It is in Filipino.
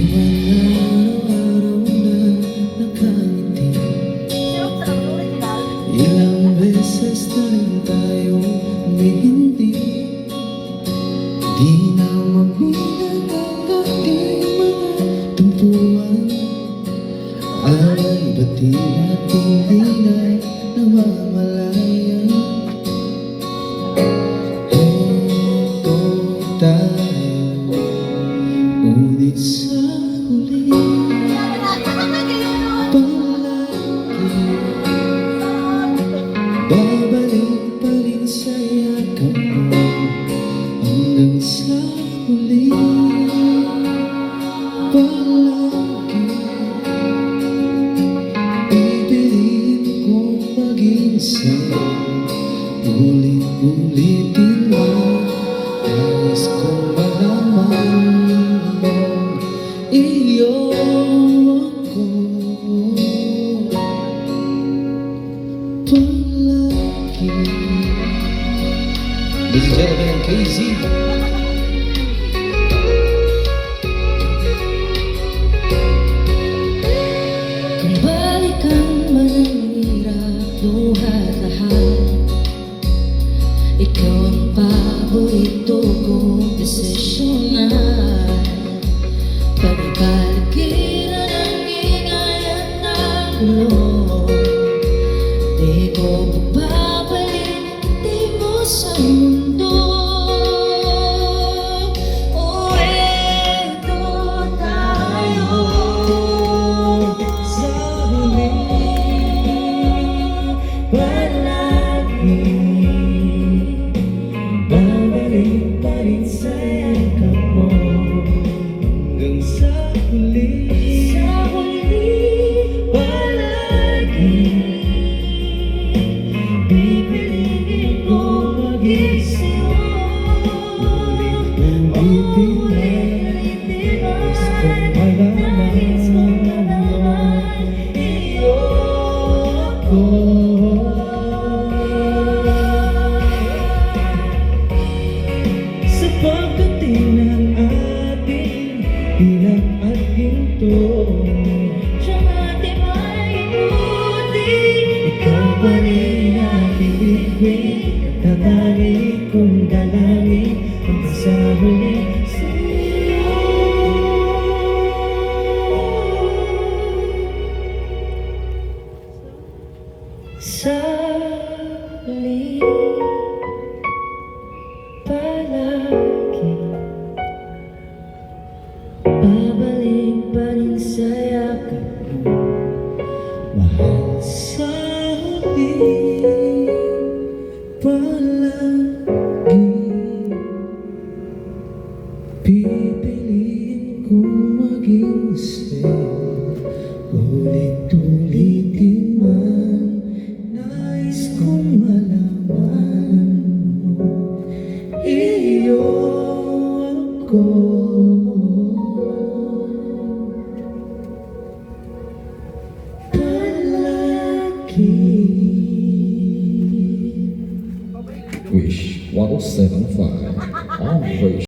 araw-araw na nakangiti. Ilang beses na rin tayo humihindi. Di na mabilang ang ating mga tumpuan. Alay ba't di natin dinay namamalayan? Eto tayo, ngunit sa huli palagi babalik pa rin sa yakap mo. Hanggang sa huli palagi pipiliin kong maging sa'yo. Ulit-ulitin mo, nais kong malaman mo, iyo ako palagi. Ladies and gentlemen, KZ. Kung balikan man ang hirap, lahat, ikaw ang paborito kong desisyonan. Pagkaligiran ang ingay at nagulo, di ko babalik, di mo sa mundo. O eto tayo sa huli palagi. Babalik pa rin sa yakap mo. Hanggang sa huli palagi pipiliin ko maging sa'yo. Ulit-ulitin nais kong malaman, iyo ako. Sa pagdating ng ating bilang at ginto, siyang ating maikuti, ikaw pa rin aking bituin, tatangin kong dalangin hanggang sa huli sa'yo. Sa huli palagi babalik pa rin sa yakap mo. Mahal sa huli palagi pipiliin kong maging sa'yo. Ulit-ulitin man, nais kong malaman mo, iyo ako palagi. Wish 1075 on Wish.